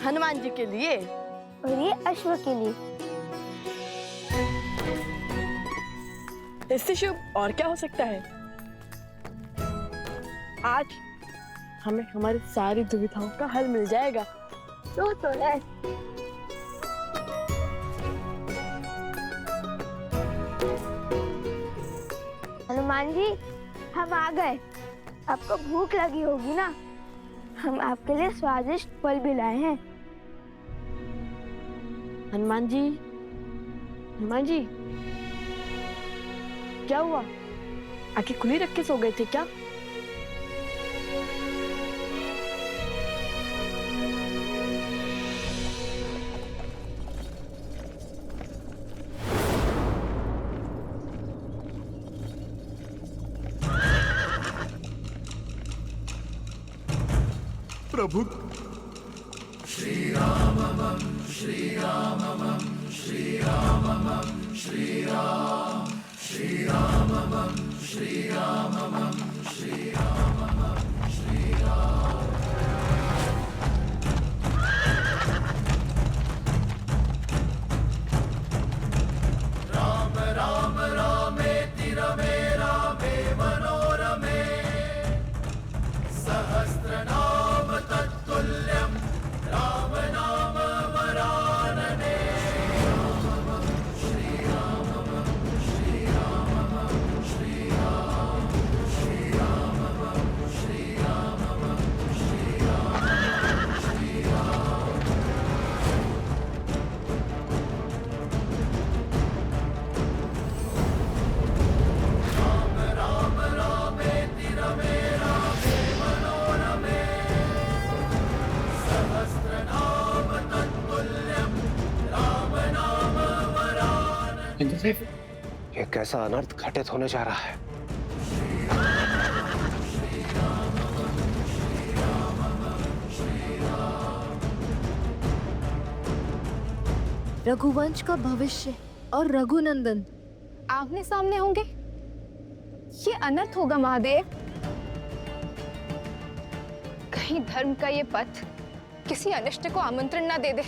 हनुमान जी के लिए। और ये अश्व के लिए। इससे शुभ और क्या हो सकता है। आज हमें हमारी सारी दुविधाओं का हल मिल जाएगा। तो है। हनुमान जी, हम आ गए। आपको भूख लगी होगी ना, हम आपके लिए स्वादिष्ट फल भी लाए हैं। हनुमान जी, हनुमान जी, क्या हुआ? आंखें खुली रख के सो गए थे क्या? प्रभु श्री रामम श्री रामम श्री रामम श्री राम श्री रामम श्री रामम श्री रामम श्री राम। राम राम रामेति रमे रामे मनोरमे सहस्रनाम तत्तुल्यं राम नाम वरानने। श्री रामम श्री रामम श्री राम श्री रामम श्री रामम श्री राम श्री राम। राम राम रामेति रमे रामे मनोरमे सहस्रनाम तत्तुल्यं राम नाम वरानने। इंद्रदेव, ये कैसा अनर्थ घटित होने जा रहा है। रघुवंश का भविष्य और रघुनंदन आमने सामने होंगे। ये अनर्थ होगा महादेव। कहीं धर्म का ये पथ किसी अनिष्ट को आमंत्रण ना दे दे।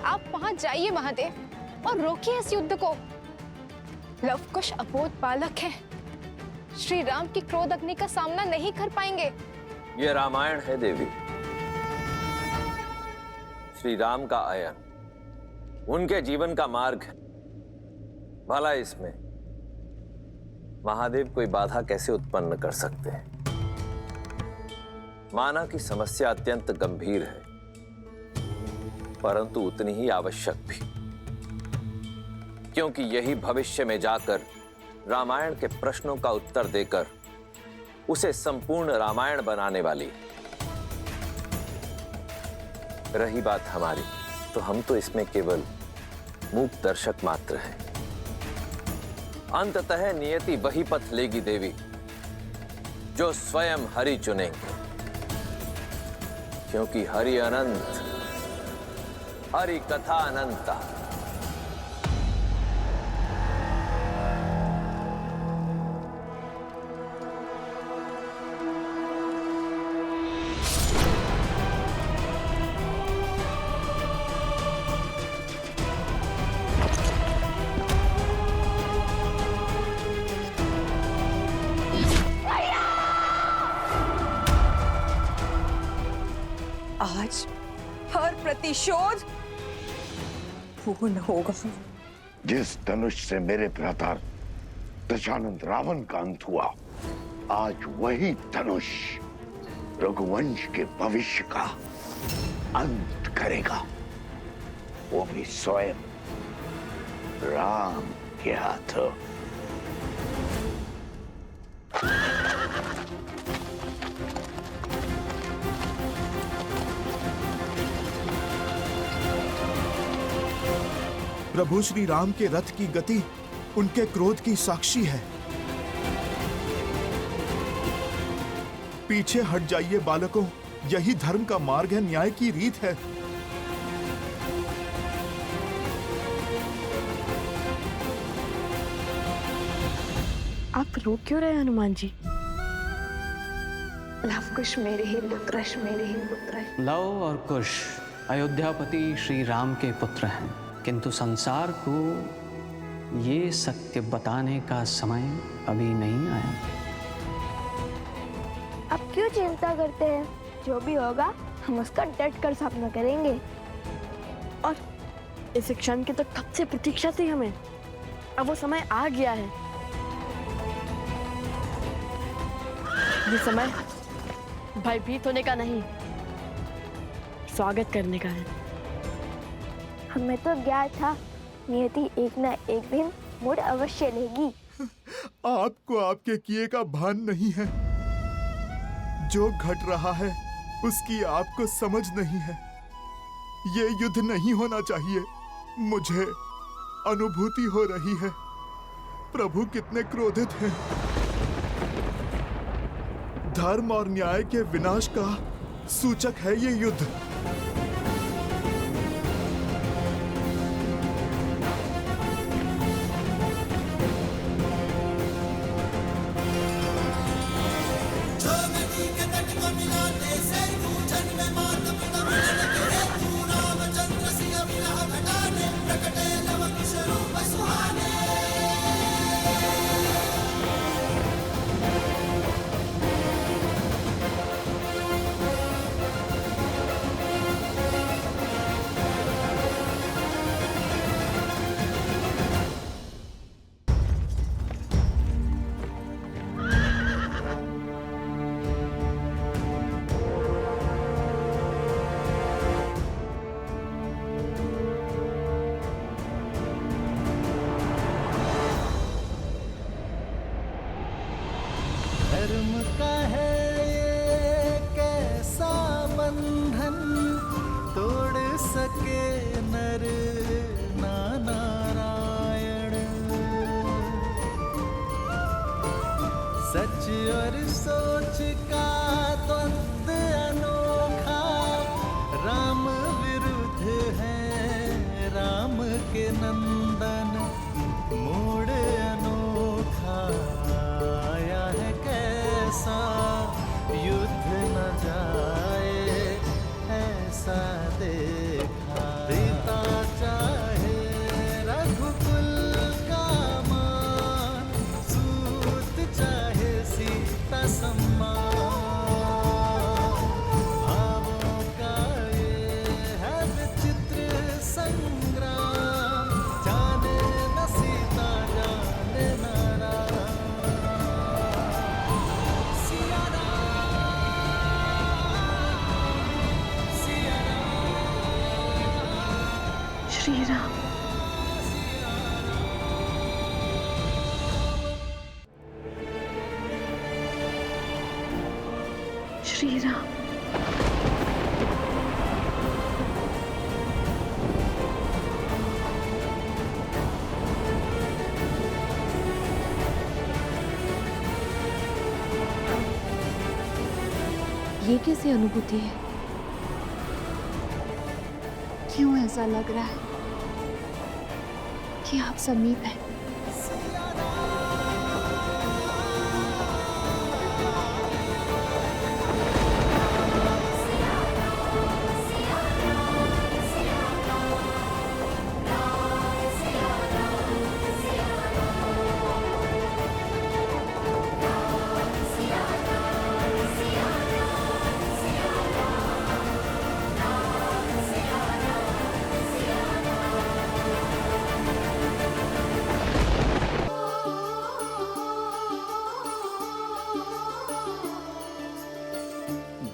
आप वहां जाइए महादेव और रोकिए इस युद्ध को। लवकुश अबोध बालक है, श्री राम की क्रोध अग्नि का सामना नहीं कर पाएंगे। ये रामायण है देवी। श्री राम का आयन उनके जीवन का मार्ग है। भला इसमें महादेव कोई बाधा कैसे उत्पन्न कर सकते हैं। माना कि समस्या अत्यंत गंभीर है, परंतु उतनी ही आवश्यक भी, क्योंकि यही भविष्य में जाकर रामायण के प्रश्नों का उत्तर देकर उसे संपूर्ण रामायण बनाने वाली है। रही बात हमारी, तो हम तो इसमें केवल मूक दर्शक मात्र हैं। अंततः नियति वही पथ लेगी देवी जो स्वयं हरि चुनेंगे, क्योंकि हरि अनंत, हरि कथा अनंता। आज हर प्रतिशोध पूर्ण होगा। जिस धनुष से मेरे भ्राता दशानंद रावण का अंत हुआ, आज वही धनुष रघुवंश के भविष्य का अंत करेगा, वो भी स्वयं राम के हाथों। प्रभु श्री राम के रथ की गति उनके क्रोध की साक्षी है। पीछे हट जाइए बालकों, यही धर्म का मार्ग है, न्याय की रीत है। आप रो क्यों रहे हनुमान जी? लव कुश मेरे ही पुत्र। लव और कुश अयोध्यापति श्री राम के पुत्र हैं, किंतु संसार को ये सत्य बताने का समय अभी नहीं आया। आप क्यों चिंता करते हैं? जो भी होगा हम उसका डट कर सामना करेंगे। और इस क्षण की तो कब से प्रतीक्षा थी हमें। अब वो समय आ गया है। ये समय भयभीत होने का नहीं, स्वागत करने का है। हमें तो ज्ञात था नियति एक ना एक दिन मोड़ अवश्य लेगी। आपको आपके किए का भान नहीं है। जो घट रहा है उसकी आपको समझ नहीं है। ये युद्ध नहीं होना चाहिए। मुझे अनुभूति हो रही है प्रभु कितने क्रोधित हैं। धर्म और न्याय के विनाश का सूचक है ये युद्ध। धर्म का है ये कैसा बंधन, तोड़ सके नर ना नारायण। सच और सोच का द्वंद्व अनोखा, राम विरुद्ध है राम के नंदन। मोड़ अनोखा आया है कैसा, युद्ध न जाए ऐसा देखा। पिता चाहे रघुकुल का मान, सूत चाहे सीता सम्मान। भावों का ये है विचित्र संग्राम, जाने न सीता जाने न राम। सिया राम, सिया राम, श्री राम। श्री राम। ये कैसी अनुभूति है? क्यों ऐसा लग रहा है कि आप समीप हैं?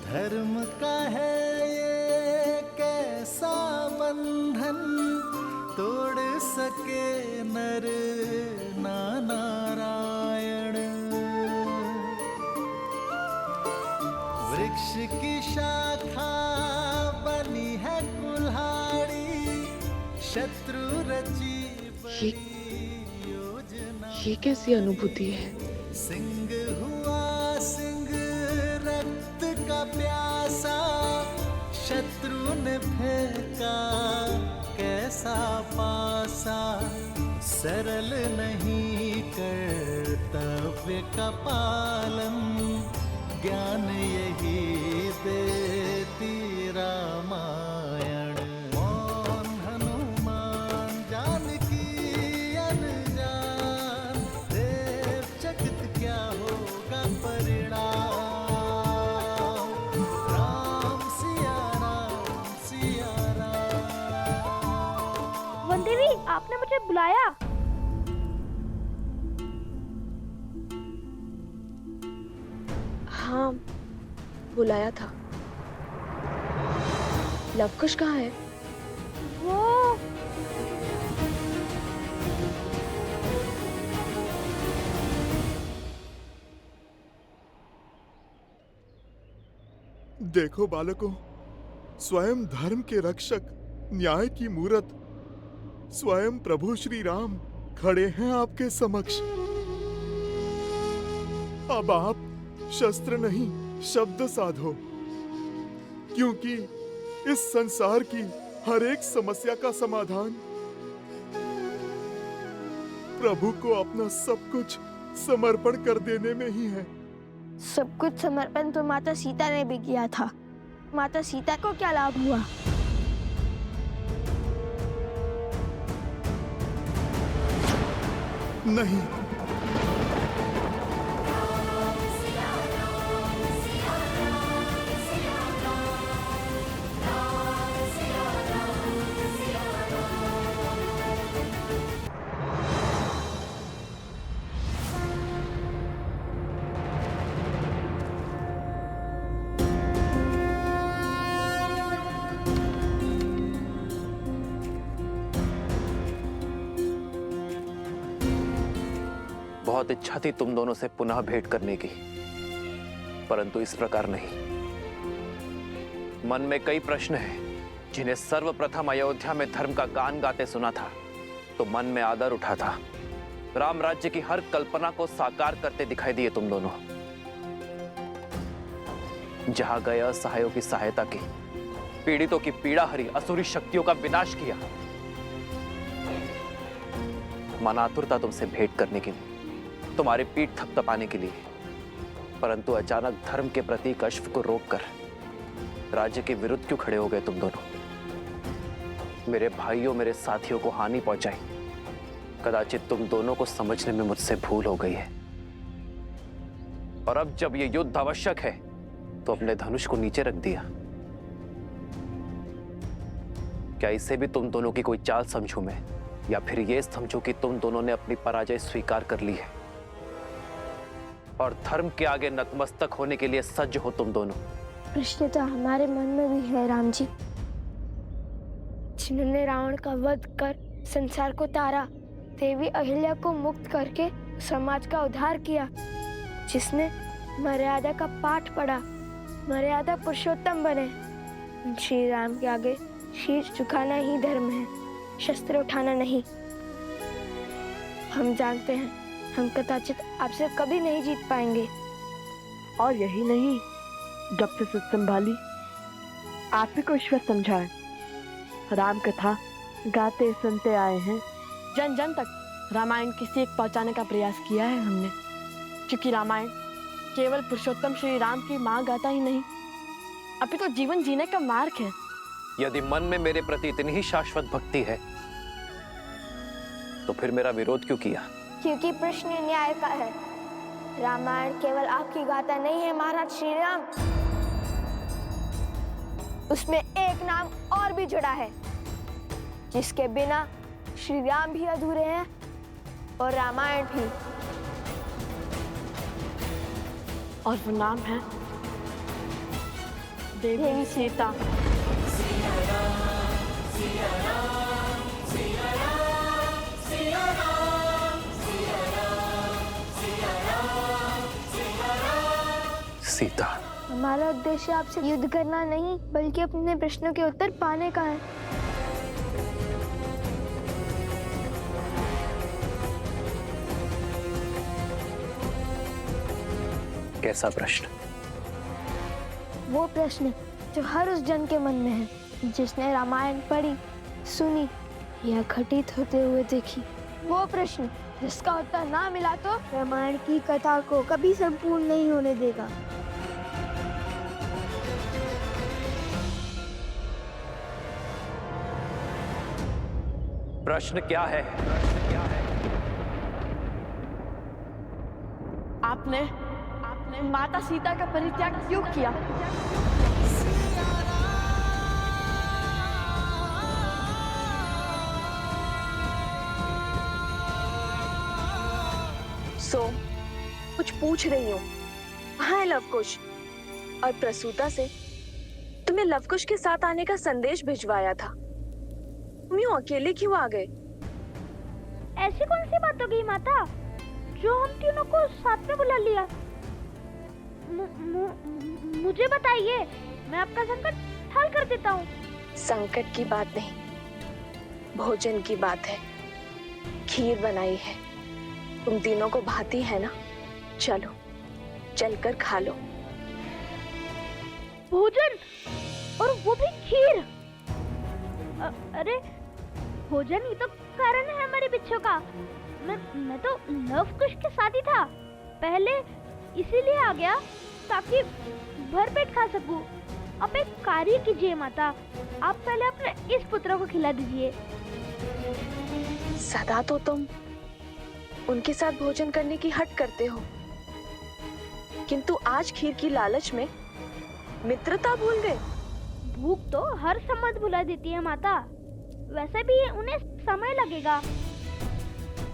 धर्म का है ये कैसा बंधन, तोड़ सके नर ना नारायण। वृक्ष की शाखा बनी है कुल्हाड़ी, शत्रु रची बड़ी योजना। ये कैसी अनुभूति है? सिंह हुआ सिंह रक्त का प्यासा, शत्रु ने फेंका कैसा पासा। सरल नहीं कर्तव्य का पालन, ज्ञान यही देती रामायण। कौन हनुमान जानकी अनजान, देव जगत क्या होगा परिणाम। राम सिया राम सिया राम। वन देवी, आपने मुझे बुलाया। हाँ, बुलाया था। लवकुश कहाँ है? वो देखो बालकों, स्वयं धर्म के रक्षक, न्याय की मूरत, स्वयं प्रभु श्री राम खड़े हैं आपके समक्ष। अब आप शस्त्र नहीं शब्द साधो, क्योंकि इस संसार की हर एक समस्या का समाधान प्रभु को अपना सब कुछ समर्पण कर देने में ही है। सब कुछ समर्पण तो माता सीता ने भी किया था। माता सीता को क्या लाभ हुआ? नहीं, बहुत इच्छा थी तुम दोनों से पुनः भेंट करने की, परंतु इस प्रकार नहीं। मन में कई प्रश्न हैं जिन्हें सर्वप्रथम अयोध्या में धर्म का गान गाते सुना था तो मन में आदर उठा था। राम राज्य की हर कल्पना को साकार करते दिखाई दिए तुम दोनों। जहां गए असहायों की सहायता की, पीड़ितों की पीड़ा हरी, असुरी शक्तियों का विनाश किया। मन आतुरता तुमसे भेंट करने के लिए, तुम्हारी पीठ थपथपाने के लिए, परंतु अचानक धर्म के प्रतीक अश्व को रोककर राज्य के विरुद्ध क्यों खड़े हो गए तुम दोनों? मेरे भाइयों, मेरे साथियों को हानि पहुंचाई, कदाचित तुम दोनों को समझने में मुझसे भूल हो गई है। और अब जब ये युद्ध आवश्यक है तो अपने धनुष को नीचे रख दिया। क्या इसे भी तुम दोनों की कोई चाल समझूं मैं, या फिर ये समझूं कि तुम दोनों ने अपनी पराजय स्वीकार कर ली है और धर्म के आगे नतमस्तक होने के लिए सज्ज हो तुम दोनों? प्रश्न तो हमारे मन में भी है राम जी। जिन्होंने रावण का वध कर संसार को तारा, देवी अहिल्या को मुक्त करके समाज का उद्धार किया, जिसने मर्यादा का पाठ पढ़ा, मर्यादा पुरुषोत्तम बने, श्री राम के आगे शीश झुकाना ही धर्म है, शस्त्र उठाना नहीं। हम जानते हैं हम कदाचित आपसे कभी नहीं जीत पाएंगे। और यही नहीं, जब से सुध संभाली आप ही को ईश्वर समझाए। राम कथा गाते सुनते आए हैं, जन जन तक रामायण की सीख पहुंचाने का प्रयास किया है हमने। क्योंकि रामायण केवल पुरुषोत्तम श्री राम की माँ गाथा ही नहीं, अपितु जीवन जीने का मार्ग है। यदि मन में मेरे प्रति इतनी ही शाश्वत भक्ति है तो फिर मेरा विरोध क्यों किया? क्योंकि प्रश्न न्याय का है। रामायण केवल आपकी गाथा नहीं है महाराज श्री राम, उसमें एक नाम और भी जुड़ा है जिसके बिना श्री राम भी अधूरे हैं और रामायण भी। और वो नाम है देवी सीता। सीता, हमारा उद्देश्य आपसे युद्ध करना नहीं, बल्कि अपने प्रश्नों के उत्तर पाने का है। कैसा प्रश्न? वो प्रश्न जो हर उस जन के मन में है जिसने रामायण पढ़ी, सुनी या घटित होते हुए देखी। वो प्रश्न जिसका उत्तर ना मिला तो रामायण की कथा को कभी संपूर्ण नहीं होने देगा। प्रश्न क्या है? आपने माता सीता का परित्याग क्यों किया? कुछ पूछ रही हूँ। कहाँ है लवकुश? और प्रसूता से तुम्हें लवकुश के साथ आने का संदेश भिजवाया था। तुम यूं अकेले क्यों आ गए? ऐसी कौन सी बात हो गई माता जो हम तीनों को साथ में बुला लिया? मुझे बताइए, मैं आपका संकट हल कर देता हूँ। संकट की बात नहीं, भोजन की बात है। खीर बनाई है, तुम तीनों को भाती है ना? चलो, चलकर खा लो। भोजन, और वो भी खीर? अरे भोजन ही तो कारण है हमारे बिच्छू का। मैं तो लवकुश के साथ ही था। पहले इसीलिए आ गया ताकि भरपेट खा सकूं। आप एक कार्य कीजिए माता, आप पहले अपने इस पुत्र को खिला दीजिए। सदा तो तुम उनके साथ भोजन करने की हट करते हो, किंतु आज खीर की लालच में मित्रता भूल गए। भूख तो हर समझ भुला देती है माता। वैसे भी उन्हें समय लगेगा।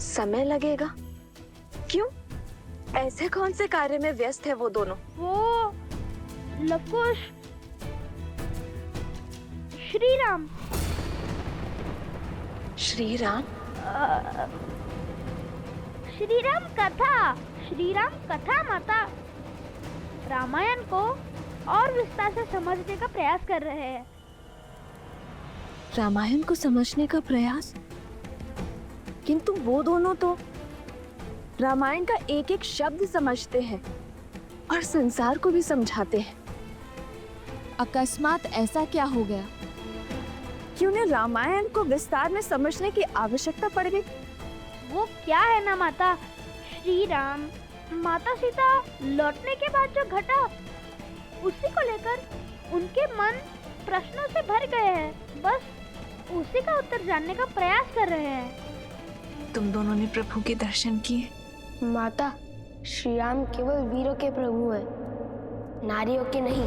समय लगेगा? क्यों? ऐसे कौन से कार्य में व्यस्त है वो दोनों? वो लवकुश, श्री राम। श्री राम? श्री राम कथा, श्री राम कथा माता। रामायण को और विस्तार से समझने का प्रयास कर रहे हैं। रामायण को समझने का प्रयास? किंतु वो दोनों तो रामायण का एक एक शब्द समझते हैं और संसार को भी समझाते हैं। अकस्मात ऐसा क्या हो गया कि उन्हें रामायण को विस्तार में समझने की आवश्यकता पड़ गई? वो क्या है ना माता, श्री राम माता सीता लौटने के बाद जो घटा, उसी को लेकर उनके मन प्रश्नों से भर गए हैं। बस उसी का उत्तर जानने का प्रयास कर रहे हैं। तुम दोनों ने प्रभु के दर्शन किए? माता, श्री राम केवल वीरों के प्रभु हैं, नारियों के नहीं।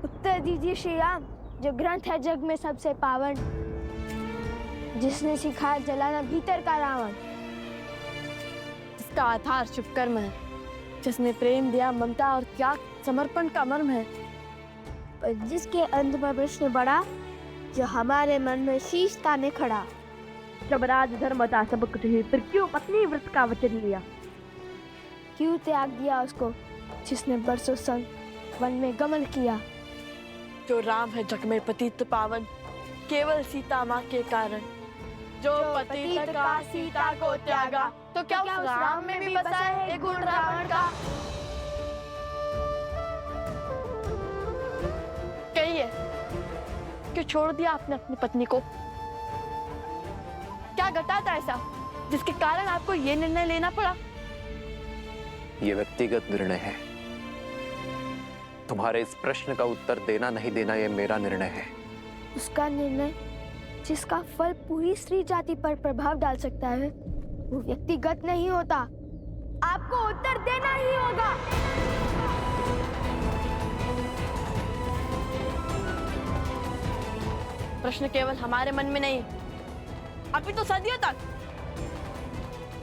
उत्तर दीजिए श्री राम, जो ग्रंथ है जग में सबसे पावन, जिसने सिखाया जलाना भीतर का रावण। इसका आधार शुभ कर्म है, जिसने प्रेम दिया, ममता और त्याग समर्पण का मर्म है। पर जिसके अंत में प्रश्न बढ़ा, जो हमारे मन में शीश ताने खड़ा। जब राज धर्म था सब कुछ ही, फिर क्यों पत्नी व्रत का वचन लिया? क्यों त्याग दिया उसको जिसने बरसों संग वन में गमन किया? जो राम है जग में पतित पावन, केवल सीता माँ के कारण। जो पतित का सीता को त्यागा, तो क्या उस राम में भी बसा है एक गुण रावण का? कहिए, क्यों छोड़ दिया आपने अपनी पत्नी को? क्या घटा था ऐसा जिसके कारण आपको ये निर्णय लेना पड़ा? ये व्यक्तिगत निर्णय है। तुम्हारे इस प्रश्न का उत्तर देना नहीं देना ये मेरा निर्णय है। उसका निर्णय जिसका फल पूरी स्त्री जाति पर प्रभाव डाल सकता है, वो व्यक्तिगत नहीं होता। आपको उत्तर देना ही होगा। प्रश्न केवल हमारे मन में नहीं, अभी तो सदियों तक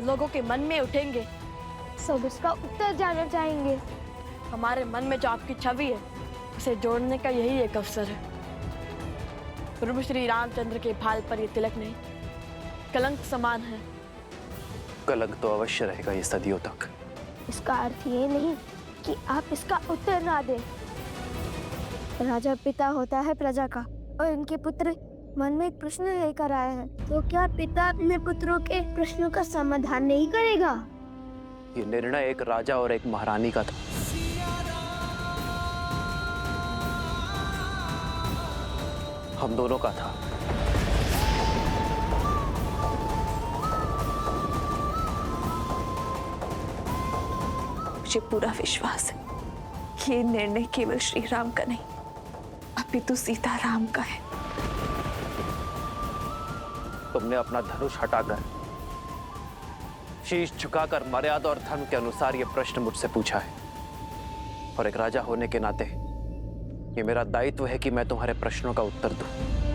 लोगों के मन में उठेंगे। सब इसका उत्तर जानना चाहेंगे। हमारे मन में जो आपकी छवि है, उसे जोड़ने का यही एक अवसर है। प्रभु श्री रामचंद्र के भाल पर ये तिलक नहीं, कलंक समान है। कलंक तो अवश्य रहेगा ये सदियों तक। इसका अर्थ ये नहीं कि आप इसका उत्तर ना दें। राजा पिता होता है प्रजा का, और इनके पुत्र मन में एक प्रश्न लेकर आए हैं, तो क्या पिता अपने पुत्रों के प्रश्नों का समाधान नहीं करेगा? ये निर्णय एक राजा और एक महारानी का था। हम दोनों का था। मुझे पूरा विश्वास है कि ये निर्णय केवल श्री राम का नहीं, अपितु सीता राम का है। तुमने अपना धनुष हटाकर शीश झुकाकर मर्यादा और धर्म के अनुसार यह प्रश्न मुझसे पूछा है, और एक राजा होने के नाते ये मेरा दायित्व है कि मैं तुम्हारे प्रश्नों का उत्तर दूं।